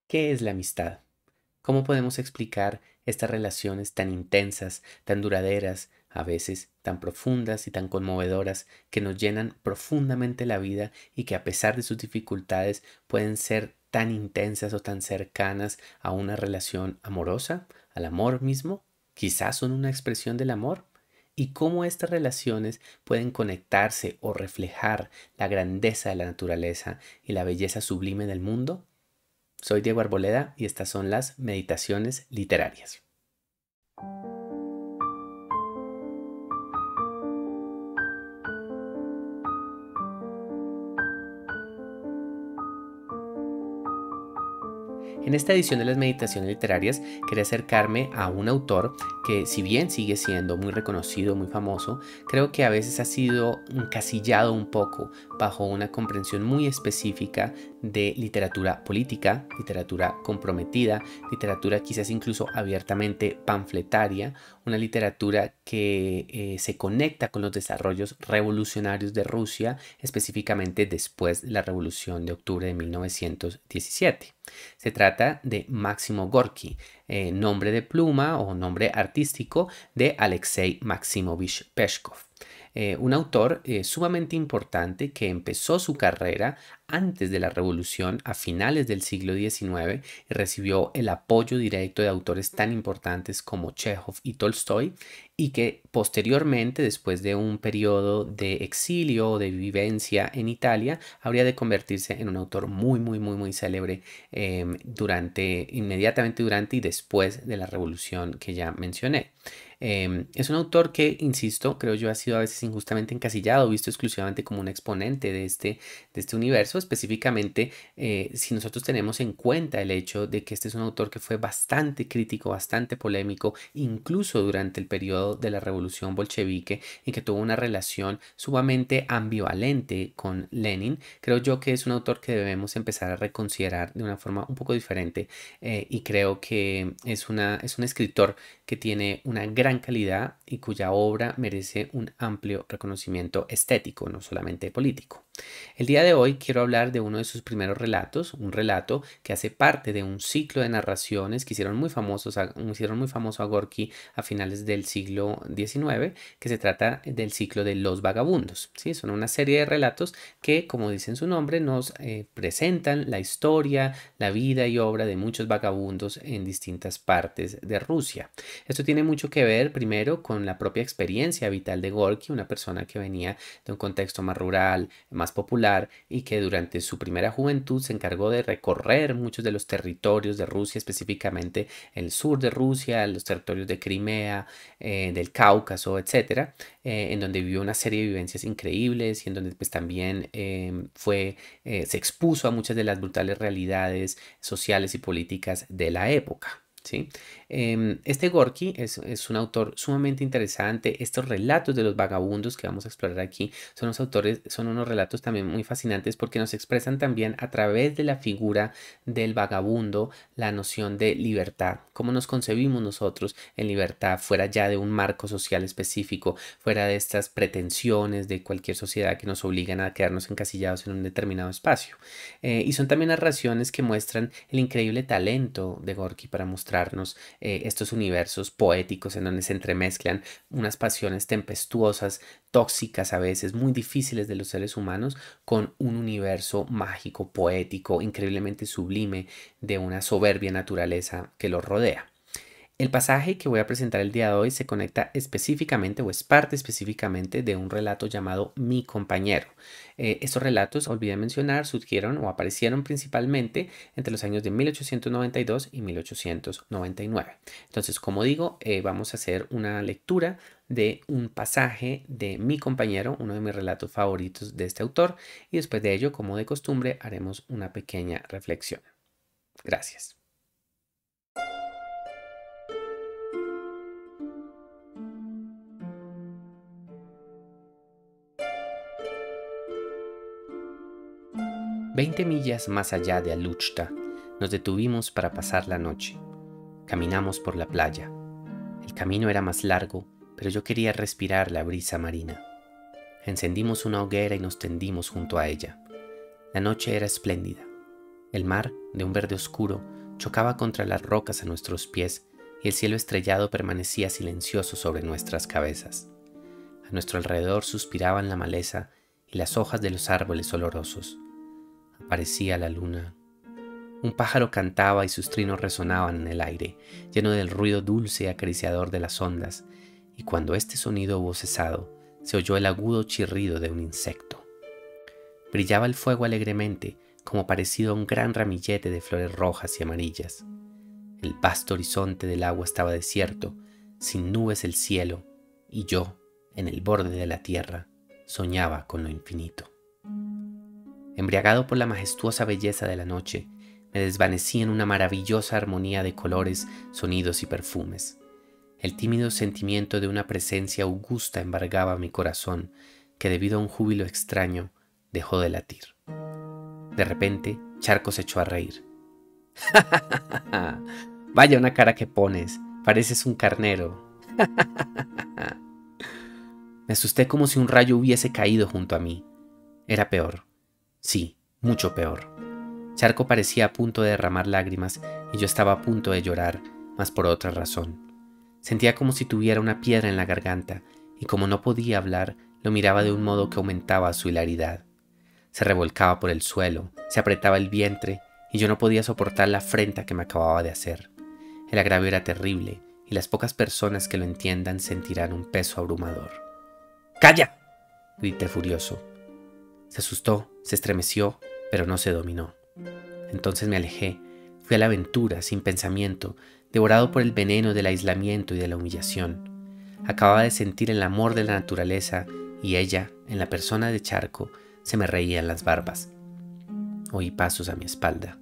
¿Qué es la amistad? ¿Cómo podemos explicar estas relaciones tan intensas, tan duraderas, a veces tan profundas y tan conmovedoras, que nos llenan profundamente la vida y que a pesar de sus dificultades pueden ser tan intensas o tan cercanas a una relación amorosa, al amor mismo? Quizás son una expresión del amor. ¿Y cómo estas relaciones pueden conectarse o reflejar la grandeza de la naturaleza y la belleza sublime del mundo? Soy Diego Arboleda y estas son las Meditaciones Literarias. En esta edición de las Meditaciones Literarias quería acercarme a un autor que, si bien sigue siendo muy reconocido, muy famoso, creo que a veces ha sido encasillado un poco bajo una comprensión muy específica de literatura política, literatura comprometida, literatura quizás incluso abiertamente panfletaria, una literatura que se conecta con los desarrollos revolucionarios de Rusia, específicamente después de la Revolución de Octubre de 1917. Se trata de Máximo Gorki, nombre de pluma o nombre artístico de Alexei Maximovich Peshkov. Un autor sumamente importante que empezó su carrera antes de la revolución a finales del siglo XIX y recibió el apoyo directo de autores tan importantes como Chekhov y Tolstoy, y que posteriormente, después de un periodo de exilio o de vivencia en Italia, habría de convertirse en un autor muy célebre inmediatamente durante y después de la revolución que ya mencioné. Es un autor que, insisto, creo yo ha sido a veces injustamente encasillado, visto exclusivamente como un exponente de este universo, específicamente si nosotros tenemos en cuenta el hecho de que este es un autor que fue bastante crítico, bastante polémico, incluso durante el periodo de la revolución bolchevique, y que tuvo una relación sumamente ambivalente con Lenin. Creo yo que es un autor que debemos empezar a reconsiderar de una forma un poco diferente, y creo que es un escritor que tiene una gran calidad y cuya obra merece un amplio reconocimiento estético, no solamente político. El día de hoy quiero hablar de uno de sus primeros relatos, un relato que hace parte de un ciclo de narraciones que hicieron muy famoso a Gorky a finales del siglo XIX, que se trata del ciclo de Los Vagabundos. ¿Sí? Son una serie de relatos que, como dicen su nombre, nos presentan la historia, la vida y obra de muchos vagabundos en distintas partes de Rusia. Esto tiene mucho que ver, primero, con la propia experiencia vital de Gorky, una persona que venía de un contexto más rural, más popular, y que durante su primera juventud se encargó de recorrer muchos de los territorios de Rusia, específicamente el sur de Rusia, los territorios de Crimea, del Cáucaso, etcétera, en donde vivió una serie de vivencias increíbles y en donde pues también se expuso a muchas de las brutales realidades sociales y políticas de la época. ¿Sí? Este Gorky es un autor sumamente interesante. Estos relatos de los vagabundos que vamos a explorar aquí son unos relatos también muy fascinantes porque nos expresan también a través de la figura del vagabundo la noción de libertad, cómo nos concebimos nosotros en libertad fuera ya de un marco social específico, fuera de estas pretensiones de cualquier sociedad que nos obligan a quedarnos encasillados en un determinado espacio. Y son también narraciones que muestran el increíble talento de Gorky para mostrarnos estos universos poéticos en donde se entremezclan unas pasiones tempestuosas, tóxicas a veces, muy difíciles de los seres humanos, con un universo mágico, poético, increíblemente sublime de una soberbia naturaleza que los rodea. El pasaje que voy a presentar el día de hoy se conecta específicamente o es parte específicamente de un relato llamado Mi compañero. Estos relatos, olvidé mencionar, surgieron o aparecieron principalmente entre los años de 1892 y 1899. Entonces, como digo, vamos a hacer una lectura de un pasaje de Mi compañero, uno de mis relatos favoritos de este autor, y después de ello, como de costumbre, haremos una pequeña reflexión. Gracias. 20 millas más allá de Aluchta, nos detuvimos para pasar la noche. Caminamos por la playa. El camino era más largo, pero yo quería respirar la brisa marina. Encendimos una hoguera y nos tendimos junto a ella. La noche era espléndida. El mar, de un verde oscuro, chocaba contra las rocas a nuestros pies y el cielo estrellado permanecía silencioso sobre nuestras cabezas. A nuestro alrededor suspiraban la maleza y las hojas de los árboles olorosos. Aparecía la luna. Un pájaro cantaba y sus trinos resonaban en el aire, lleno del ruido dulce y acariciador de las ondas, y cuando este sonido hubo cesado, se oyó el agudo chirrido de un insecto. Brillaba el fuego alegremente, como parecido a un gran ramillete de flores rojas y amarillas. El vasto horizonte del agua estaba desierto, sin nubes el cielo, y yo, en el borde de la tierra, soñaba con lo infinito. Embriagado por la majestuosa belleza de la noche, me desvanecí en una maravillosa armonía de colores, sonidos y perfumes. El tímido sentimiento de una presencia augusta embargaba mi corazón, que debido a un júbilo extraño, dejó de latir. De repente, Charco se echó a reír. Vaya una cara que pones, pareces un carnero. Me asusté como si un rayo hubiese caído junto a mí. Era peor. Sí, mucho peor. Charco parecía a punto de derramar lágrimas y yo estaba a punto de llorar, mas por otra razón. Sentía como si tuviera una piedra en la garganta y como no podía hablar, lo miraba de un modo que aumentaba su hilaridad. Se revolcaba por el suelo, se apretaba el vientre y yo no podía soportar la afrenta que me acababa de hacer. El agravio era terrible y las pocas personas que lo entiendan sentirán un peso abrumador. ¡Calla!, grité furioso. Se asustó, se estremeció, pero no se dominó. Entonces me alejé, fui a la aventura sin pensamiento, devorado por el veneno del aislamiento y de la humillación. Acababa de sentir el amor de la naturaleza y ella, en la persona de Charco, se me reía en las barbas. Oí pasos a mi espalda.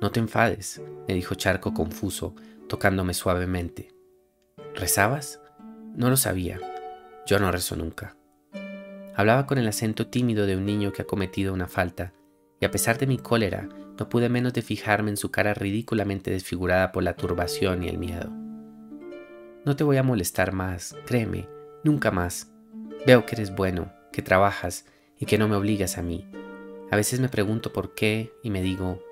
No te enfades, me dijo Charco confuso, tocándome suavemente. ¿Rezabas? No lo sabía. Yo no rezo nunca. Hablaba con el acento tímido de un niño que ha cometido una falta, y a pesar de mi cólera, no pude menos de fijarme en su cara ridículamente desfigurada por la turbación y el miedo. No te voy a molestar más, créeme, nunca más. Veo que eres bueno, que trabajas y que no me obligas a mí. A veces me pregunto por qué y me digo,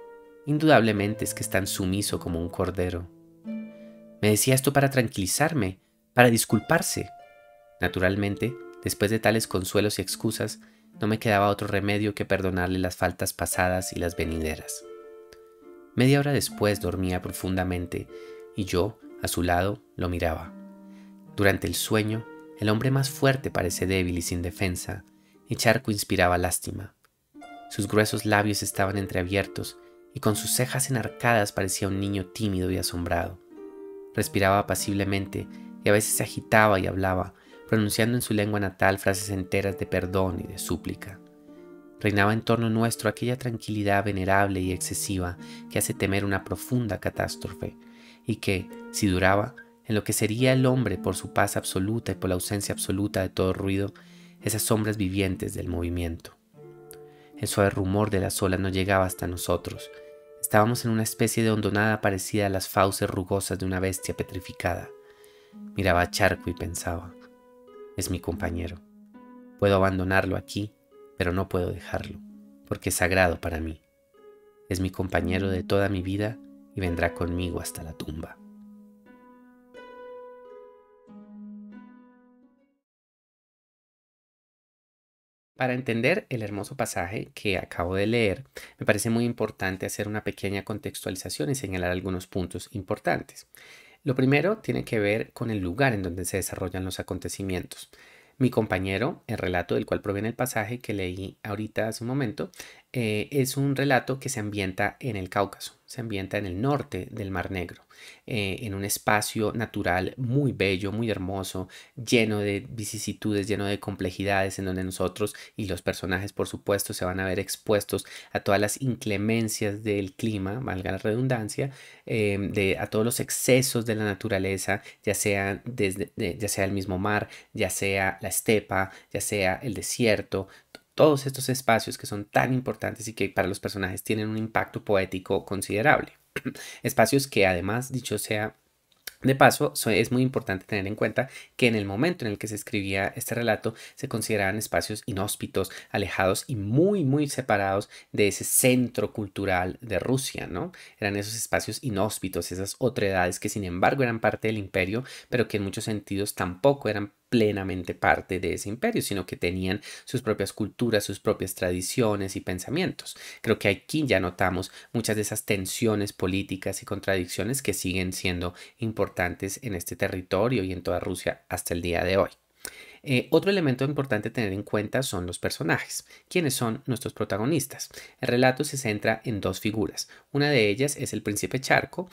indudablemente es que es tan sumiso como un cordero. Me decía esto para tranquilizarme, para disculparse. Naturalmente, después de tales consuelos y excusas, no me quedaba otro remedio que perdonarle las faltas pasadas y las venideras. Media hora después dormía profundamente y yo, a su lado, lo miraba. Durante el sueño, el hombre más fuerte parece débil y sin defensa, y Charco inspiraba lástima. Sus gruesos labios estaban entreabiertos y con sus cejas enarcadas parecía un niño tímido y asombrado. Respiraba apaciblemente y a veces se agitaba y hablaba, pronunciando en su lengua natal frases enteras de perdón y de súplica. Reinaba en torno nuestro aquella tranquilidad venerable y excesiva que hace temer una profunda catástrofe, y que, si duraba, enloquecería el hombre por su paz absoluta y por la ausencia absoluta de todo ruido, esas sombras vivientes del movimiento. El suave rumor de las olas no llegaba hasta nosotros. Estábamos en una especie de hondonada parecida a las fauces rugosas de una bestia petrificada. Miraba a Charco y pensaba, es mi compañero. Puedo abandonarlo aquí, pero no puedo dejarlo, porque es sagrado para mí. Es mi compañero de toda mi vida y vendrá conmigo hasta la tumba. Para entender el hermoso pasaje que acabo de leer, me parece muy importante hacer una pequeña contextualización y señalar algunos puntos importantes. Lo primero tiene que ver con el lugar en donde se desarrollan los acontecimientos. Mi compañero, el relato del cual proviene el pasaje que leí ahorita hace un momento, es un relato que se ambienta en el Cáucaso, se ambienta en el norte del Mar Negro, en un espacio natural muy bello, muy hermoso, lleno de vicisitudes, lleno de complejidades, en donde nosotros y los personajes, por supuesto, se van a ver expuestos a todas las inclemencias del clima, valga la redundancia, a todos los excesos de la naturaleza, ya sea el mismo mar, ya sea la estepa, ya sea el desierto, todos estos espacios que son tan importantes y que para los personajes tienen un impacto poético considerable. Espacios que además, dicho sea De paso, es muy importante tener en cuenta que en el momento en el que se escribía este relato se consideraban espacios inhóspitos, alejados y muy, muy separados de ese centro cultural de Rusia, ¿no? Eran esos espacios inhóspitos, esas otredades que sin embargo eran parte del imperio, pero que en muchos sentidos tampoco eran plenamente parte de ese imperio, sino que tenían sus propias culturas, sus propias tradiciones y pensamientos. Creo que aquí ya notamos muchas de esas tensiones políticas y contradicciones que siguen siendo importantes en este territorio y en toda Rusia hasta el día de hoy. Otro elemento importante a tener en cuenta son los personajes. ¿Quiénes son nuestros protagonistas? El relato se centra en dos figuras. Una de ellas es el príncipe Charco,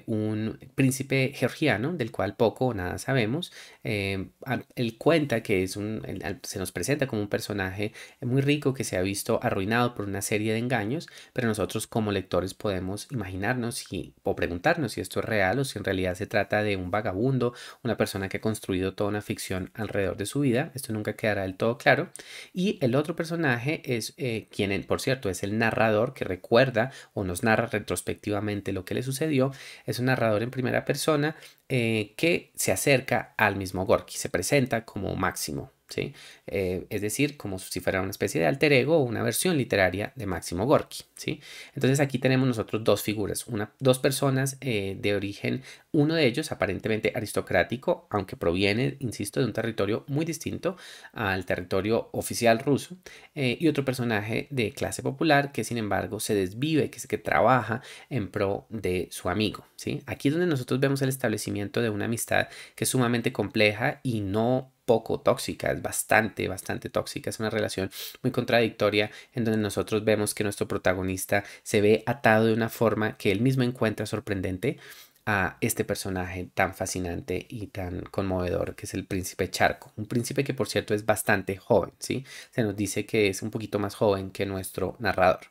un príncipe georgiano del cual poco o nada sabemos. Él cuenta que se nos presenta como un personaje muy rico que se ha visto arruinado por una serie de engaños, pero nosotros como lectores podemos imaginarnos o preguntarnos si esto es real o si en realidad se trata de un vagabundo, una persona que ha construido toda una ficción alrededor de su vida. Esto nunca quedará del todo claro. Y el otro personaje es quien, por cierto, es el narrador que recuerda o nos narra retrospectivamente lo que le sucedió. Es un narrador en primera persona que se acerca al mismo Gorky, se presenta como Máximo. ¿Sí? Es decir, como si fuera una especie de alter ego o una versión literaria de Máximo Gorky. ¿Sí? Entonces aquí tenemos nosotros dos figuras, dos personas de origen, uno de ellos aparentemente aristocrático, aunque proviene, insisto, de un territorio muy distinto al territorio oficial ruso, y otro personaje de clase popular que sin embargo se desvive, que trabaja en pro de su amigo. ¿Sí? Aquí es donde nosotros vemos el establecimiento de una amistad que es sumamente compleja y no poco tóxica, es bastante, bastante tóxica, es una relación muy contradictoria en donde nosotros vemos que nuestro protagonista se ve atado de una forma que él mismo encuentra sorprendente a este personaje tan fascinante y tan conmovedor que es el príncipe Charco, un príncipe que por cierto es bastante joven, ¿sí? Se nos dice que es un poquito más joven que nuestro narrador.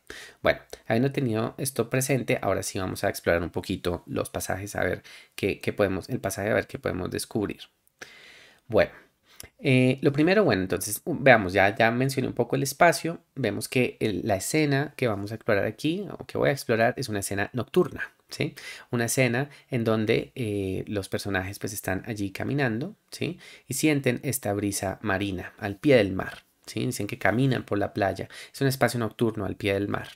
Bueno, habiendo tenido esto presente, ahora sí vamos a explorar un poquito los pasajes, a ver qué podemos, el pasaje a ver qué podemos descubrir. Bueno. Lo primero, bueno, entonces veamos, ya mencioné un poco el espacio, vemos que la escena que vamos a explorar aquí, o que voy a explorar, es una escena nocturna, ¿sí? Una escena en donde los personajes pues están allí caminando, ¿sí? Y sienten esta brisa marina al pie del mar. ¿Sí? Dicen que caminan por la playa. Es un espacio nocturno al pie del mar.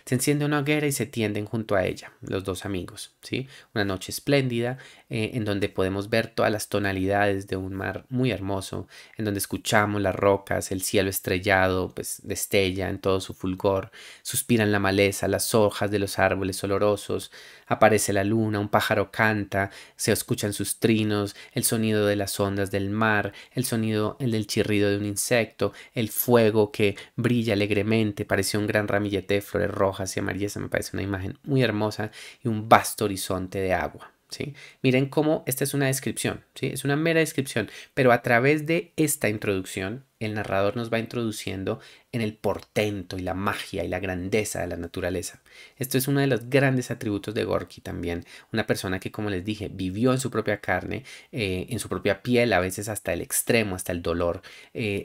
Se enciende una hoguera y se tienden junto a ella, los dos amigos. ¿Sí? Una noche espléndida en donde podemos ver todas las tonalidades de un mar muy hermoso, en donde escuchamos las rocas, el cielo estrellado, pues destella en todo su fulgor, suspiran la maleza, las hojas de los árboles olorosos, aparece la luna, un pájaro canta, se escuchan sus trinos, el sonido de las ondas del mar, el sonido el del chirrido de un insecto, el fuego que brilla alegremente, parece un gran ramillete de flores rojas y amarillas, me parece una imagen muy hermosa y un vasto horizonte de agua. ¿Sí? Miren cómo esta es una descripción, ¿sí? Es una mera descripción, pero a través de esta introducción, el narrador nos va introduciendo en el portento y la magia y la grandeza de la naturaleza. Esto es uno de los grandes atributos de Gorky también, una persona que, como les dije, vivió en su propia carne, en su propia piel, a veces hasta el extremo, hasta el dolor,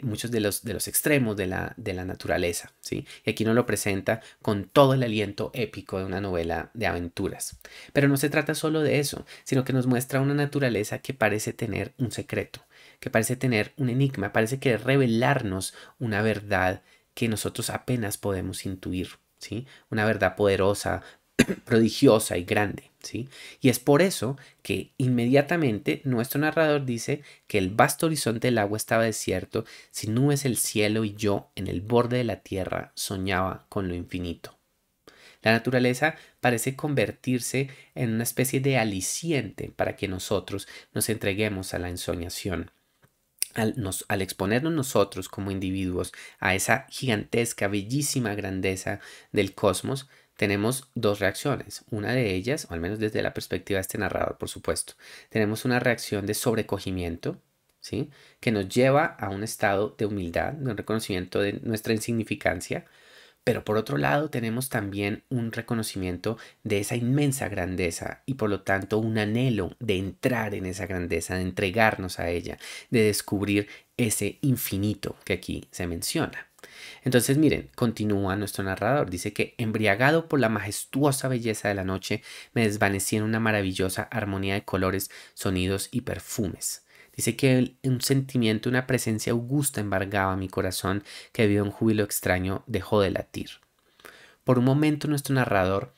muchos de los extremos de la naturaleza, ¿sí? Y aquí nos lo presenta con todo el aliento épico de una novela de aventuras. Pero no se trata solo de eso, sino que nos muestra una naturaleza que parece tener un secreto, que parece tener un enigma, parece querer revelarnos una verdad que nosotros apenas podemos intuir, ¿sí? Una verdad poderosa, prodigiosa y grande, ¿sí? Y es por eso que inmediatamente nuestro narrador dice que el vasto horizonte del agua estaba desierto, sin nubes el cielo y yo en el borde de la tierra soñaba con lo infinito. La naturaleza parece convertirse en una especie de aliciente para que nosotros nos entreguemos a la ensoñación. Al exponernos nosotros como individuos a esa gigantesca, bellísima grandeza del cosmos, tenemos dos reacciones. Una de ellas, o al menos desde la perspectiva de este narrador, por supuesto, tenemos una reacción de sobrecogimiento, ¿sí? Que nos lleva a un estado de humildad, de un reconocimiento de nuestra insignificancia, pero por otro lado tenemos también un reconocimiento de esa inmensa grandeza y por lo tanto un anhelo de entrar en esa grandeza, de entregarnos a ella, de descubrir ese infinito que aquí se menciona. Entonces, miren, continúa nuestro narrador. Dice que embriagado por la majestuosa belleza de la noche, me desvanecí en una maravillosa armonía de colores, sonidos y perfumes. Dice que un sentimiento, una presencia augusta embargaba mi corazón, que debido a un júbilo extraño dejó de latir. Por un momento nuestro narrador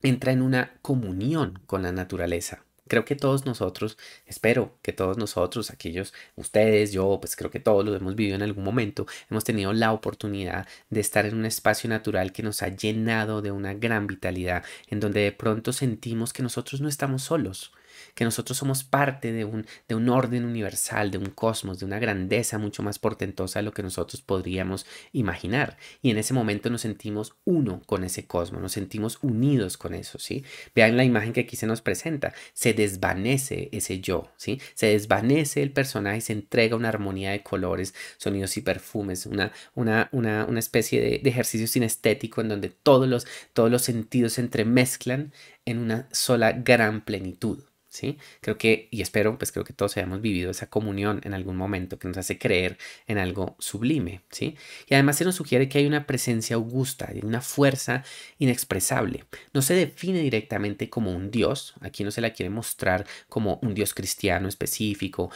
entra en una comunión con la naturaleza. Creo que todos nosotros, espero que todos nosotros, aquellos, ustedes, yo, pues creo que todos lo hemos vivido en algún momento, hemos tenido la oportunidad de estar en un espacio natural que nos ha llenado de una gran vitalidad, en donde de pronto sentimos que nosotros no estamos solos, que nosotros somos parte de un orden universal, de un cosmos, de una grandeza mucho más portentosa de lo que nosotros podríamos imaginar. Y en ese momento nos sentimos uno con ese cosmos, nos sentimos unidos con eso, ¿sí? Vean la imagen que aquí se nos presenta. Se desvanece ese yo, ¿sí? Se desvanece el personaje y se entrega una armonía de colores, sonidos y perfumes, una especie de ejercicio sinestético en donde todos los sentidos se entremezclan en una sola gran plenitud. ¿Sí? Creo que, y espero, pues creo que todos hayamos vivido esa comunión en algún momento que nos hace creer en algo sublime, ¿sí? Y además se nos sugiere que hay una presencia augusta, y una fuerza inexpresable. No se define directamente como un dios, aquí no se la quiere mostrar como un dios cristiano específico,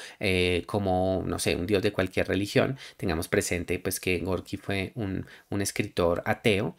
como, no sé, un dios de cualquier religión. Tengamos presente, pues, que Gorky fue un escritor ateo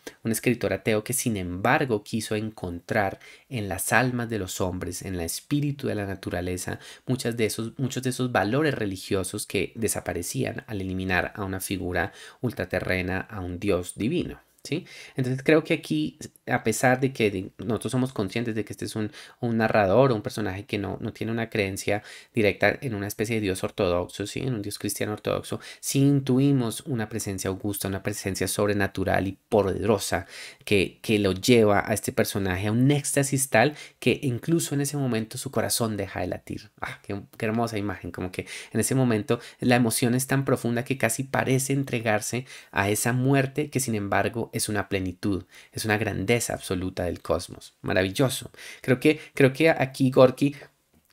que sin embargo quiso encontrar en las almas de los hombres, en el espíritu de la naturaleza, muchos de esos valores religiosos que desaparecían al eliminar a una figura ultraterrena, a un Dios divino. ¿Sí? Entonces creo que aquí, a pesar de que nosotros somos conscientes de que este es un narrador o un personaje que no tiene una creencia directa en una especie de Dios ortodoxo, ¿sí? En un Dios cristiano ortodoxo, sí intuimos una presencia augusta, una presencia sobrenatural y poderosa que lo lleva a este personaje a un éxtasis tal que incluso en ese momento su corazón deja de latir. Ah, qué hermosa imagen, como que en ese momento la emoción es tan profunda que casi parece entregarse a esa muerte que sin embargo es una plenitud, es una grandeza absoluta del cosmos. Maravilloso. Creo que aquí Gorky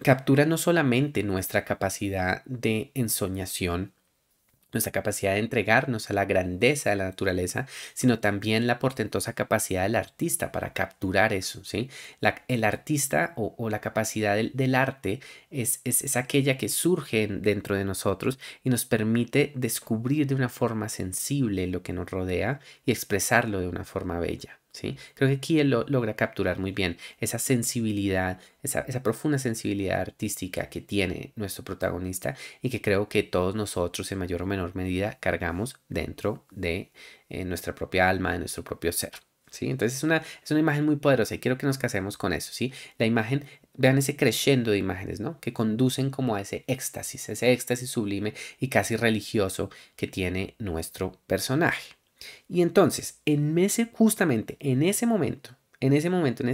captura no solamente nuestra capacidad de ensoñación, nuestra capacidad de entregarnos a la grandeza de la naturaleza, sino también la portentosa capacidad del artista para capturar eso, ¿sí? El artista o la capacidad del arte es aquella que surge dentro de nosotros y nos permite descubrir de una forma sensible lo que nos rodea y expresarlo de una forma bella. ¿Sí? Creo que aquí él logra capturar muy bien esa sensibilidad, esa profunda sensibilidad artística que tiene nuestro protagonista y que creo que todos nosotros en mayor o menor medida cargamos dentro de nuestra propia alma, de nuestro propio ser. ¿Sí? Entonces es una imagen muy poderosa y quiero que nos casemos con eso. ¿Sí? La imagen, vean ese crescendo de imágenes, ¿no? Que conducen como a ese éxtasis sublime y casi religioso que tiene nuestro personaje. Y entonces, justamente en ese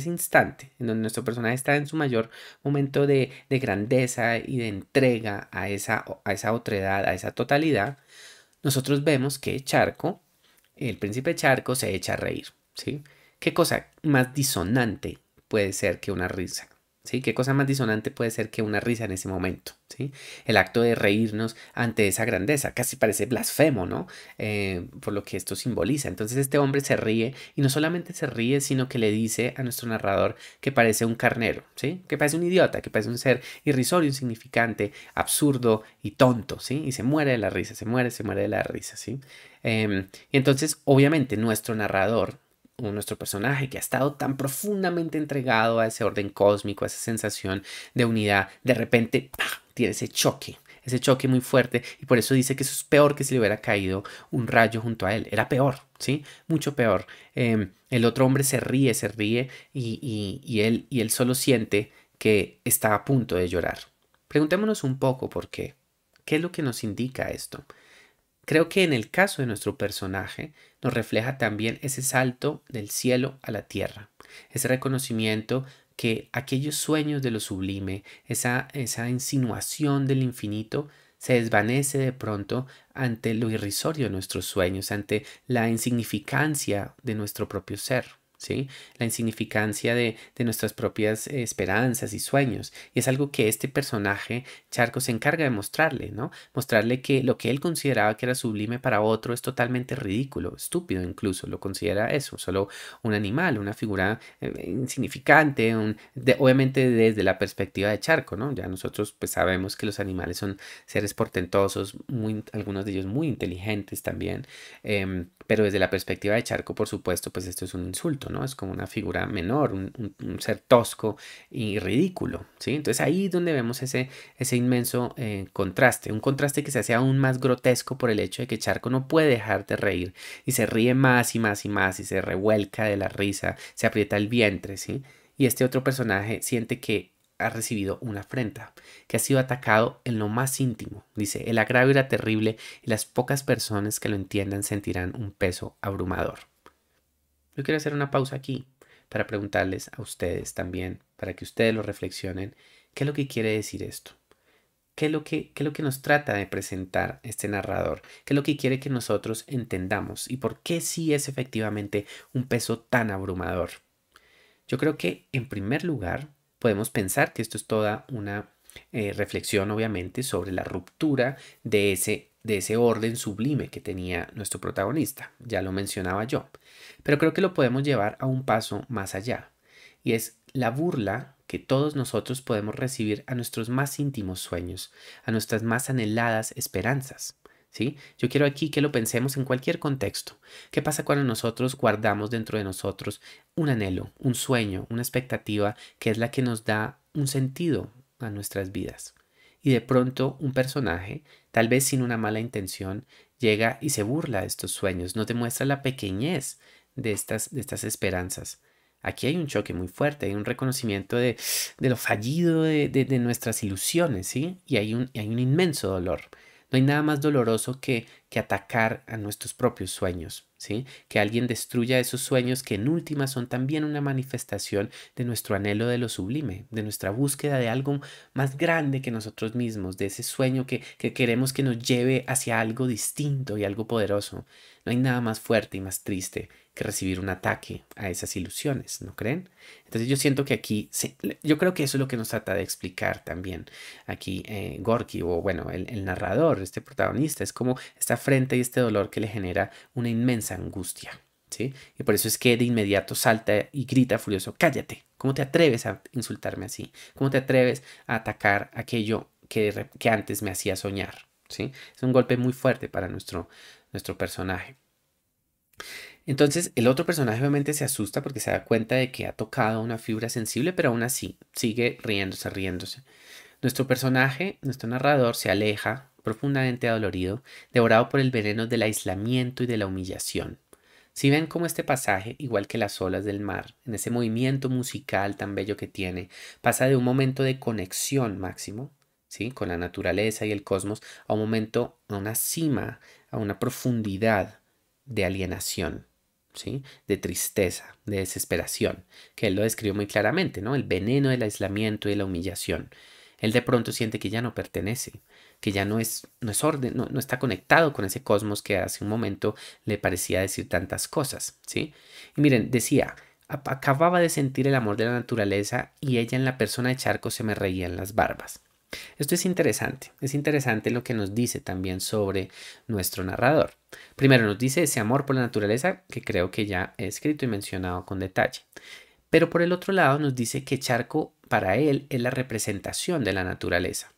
instante, en donde nuestro personaje está en su mayor momento de grandeza y de entrega a esa otredad, a esa totalidad, nosotros vemos que Charco, el príncipe Charco, se echa a reír, ¿sí? ¿Qué cosa más disonante puede ser que una risa? ¿Sí? ¿Qué cosa más disonante puede ser que una risa en ese momento? ¿Sí? El acto de reírnos ante esa grandeza casi parece blasfemo, ¿no? Por lo que esto simboliza. Entonces este hombre se ríe y no solamente se ríe, sino que le dice a nuestro narrador que parece un carnero, ¿sí? Que parece un idiota, que parece un ser irrisorio, insignificante, absurdo y tonto, ¿sí? Y se muere de la risa, se muere de la risa, ¿sí? Y entonces, obviamente, nuestro narrador o nuestro personaje que ha estado tan profundamente entregado a ese orden cósmico, a esa sensación de unidad, de repente ¡pah!, tiene ese choque muy fuerte y por eso dice que eso es peor que si le hubiera caído un rayo junto a él. Era peor, ¿sí? Mucho peor. El otro hombre se ríe y él solo siente que está a punto de llorar. Preguntémonos un poco por qué. ¿Qué es lo que nos indica esto? Creo que en el caso de nuestro personaje nos refleja también ese salto del cielo a la tierra, ese reconocimiento que aquellos sueños de lo sublime, esa insinuación del infinito, se desvanece de pronto ante lo irrisorio de nuestros sueños, ante la insignificancia de nuestro propio ser. ¿sí? La insignificancia de nuestras propias esperanzas y sueños. Y es algo que este personaje, Charco, se encarga de mostrarle, ¿no? Mostrarle que lo que él consideraba que era sublime para otro es totalmente ridículo, estúpido incluso, lo considera eso, solo un animal, una figura insignificante, obviamente desde la perspectiva de Charco, ¿no? Ya nosotros pues sabemos que los animales son seres portentosos, algunos de ellos muy inteligentes también, pero desde la perspectiva de Charco, por supuesto, pues esto es un insulto, ¿no? Es como una figura menor, un ser tosco y ridículo, ¿sí? Entonces ahí es donde vemos ese inmenso contraste, un contraste que se hace aún más grotesco por el hecho de que Charco no puede dejar de reír y se ríe más y más y más y se revuelca de la risa, se aprieta el vientre, ¿sí? Y este otro personaje siente que ha recibido una afrenta, que ha sido atacado en lo más íntimo. Dice, el agravio era terrible y las pocas personas que lo entiendan sentirán un peso abrumador. Yo quiero hacer una pausa aquí para preguntarles a ustedes también, para que ustedes lo reflexionen, ¿qué es lo que quiere decir esto? ¿Qué es lo que nos trata de presentar este narrador? ¿Qué es lo que quiere que nosotros entendamos? ¿Y por qué sí es efectivamente un peso tan abrumador? Yo creo que en primer lugar podemos pensar que esto es toda una reflexión obviamente sobre la ruptura de ese orden sublime que tenía nuestro protagonista. Ya lo mencionaba yo. Pero creo que lo podemos llevar a un paso más allá. Y es la burla que todos nosotros podemos recibir a nuestros más íntimos sueños, a nuestras más anheladas esperanzas. ¿Sí? Yo quiero aquí que lo pensemos en cualquier contexto. ¿Qué pasa cuando nosotros guardamos dentro de nosotros un anhelo, un sueño, una expectativa que es la que nos da un sentido a nuestras vidas? Y de pronto un personaje, tal vez sin una mala intención, llega y se burla de estos sueños, nos demuestra la pequeñez de estas esperanzas. Aquí hay un choque muy fuerte, hay un reconocimiento de lo fallido de nuestras ilusiones, ¿sí? Y hay un inmenso dolor. No hay nada más doloroso que atacar a nuestros propios sueños, ¿sí? Que alguien destruya esos sueños que en última son también una manifestación de nuestro anhelo de lo sublime, de nuestra búsqueda de algo más grande que nosotros mismos, de ese sueño que queremos que nos lleve hacia algo distinto y algo poderoso. No hay nada más fuerte y más triste que recibir un ataque a esas ilusiones, ¿no creen? Entonces yo siento que aquí, yo creo que eso es lo que nos trata de explicar también aquí Gorky, o bueno, el narrador, este protagonista, es como esta afrenta y este dolor que le genera una inmensa angustia, ¿sí? Y por eso es que de inmediato salta y grita furioso, cállate, ¿cómo te atreves a insultarme así? ¿Cómo te atreves a atacar aquello que antes me hacía soñar? ¿Sí? Es un golpe muy fuerte para nuestro personaje. Entonces, el otro personaje obviamente se asusta porque se da cuenta de que ha tocado una fibra sensible, pero aún así sigue riéndose, riéndose. Nuestro personaje, nuestro narrador, se aleja, profundamente adolorido, devorado por el veneno del aislamiento y de la humillación. Si ven cómo este pasaje, igual que las olas del mar, en ese movimiento musical tan bello que tiene, pasa de un momento de conexión máximo, ¿sí? Con la naturaleza y el cosmos, a un momento, a una cima, a una profundidad de alienación, ¿sí? De tristeza, de desesperación, que él lo describe muy claramente, ¿no? El veneno del aislamiento y de la humillación. Él de pronto siente que ya no pertenece, que ya no es orden, no está conectado con ese cosmos que hace un momento le parecía decir tantas cosas, ¿sí? Y miren, decía, acababa de sentir el amor de la naturaleza y ella en la persona de Charco se me reía en las barbas. Esto es interesante lo que nos dice también sobre nuestro narrador. Primero nos dice ese amor por la naturaleza que creo que ya he escrito y mencionado con detalle. Pero por el otro lado nos dice que Charco para él es la representación de la naturaleza.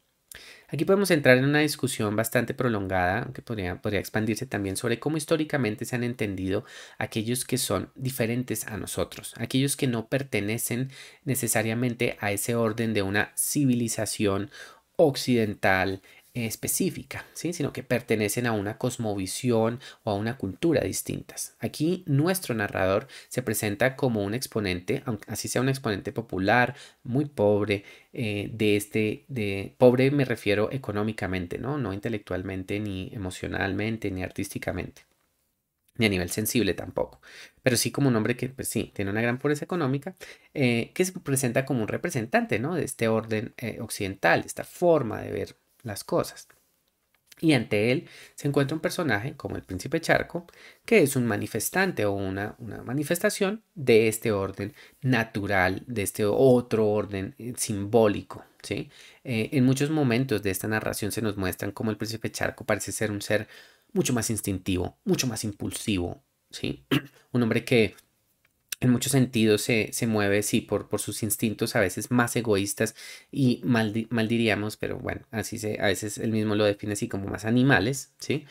Aquí podemos entrar en una discusión bastante prolongada que podría expandirse también sobre cómo históricamente se han entendido aquellos que son diferentes a nosotros, aquellos que no pertenecen necesariamente a ese orden de una civilización occidental específica, ¿sí? Sino que pertenecen a una cosmovisión o a una cultura distintas. Aquí nuestro narrador se presenta como un exponente, aunque así sea un exponente popular, muy pobre, de pobre me refiero económicamente, ¿no? No intelectualmente, ni emocionalmente, ni artísticamente, ni a nivel sensible tampoco, pero sí como un hombre que, pues sí, tiene una gran pobreza económica, que se presenta como un representante, ¿no? De este orden occidental, de esta forma de ver las cosas. Y ante él se encuentra un personaje como el príncipe Charco, que es un manifestante o una manifestación de este orden natural, de este otro orden simbólico, ¿sí? En muchos momentos de esta narración se nos muestran cómo el príncipe Charco parece ser un ser mucho más instintivo, mucho más impulsivo, ¿sí? Un hombre que en muchos sentidos se mueve, sí, por sus instintos a veces más egoístas y mal diríamos, pero bueno, a veces él mismo lo define así como más animales, ¿sí?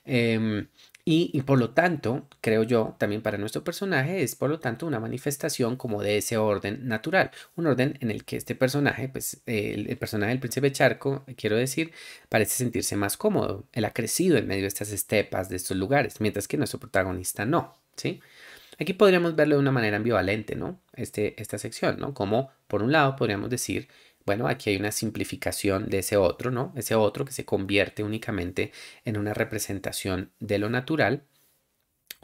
Em, y por lo tanto, creo yo, también para nuestro personaje es por lo tanto una manifestación como de ese orden natural, un orden en el que este personaje, pues el personaje del príncipe Charco, quiero decir, parece sentirse más cómodo. Él ha crecido en medio de estas estepas, de estos lugares, mientras que nuestro protagonista no, ¿sí? Aquí podríamos verlo de una manera ambivalente, ¿no? Esta sección, ¿no? Como por un lado podríamos decir, bueno, aquí hay una simplificación de ese otro, ¿no? Ese otro que se convierte únicamente en una representación de lo natural,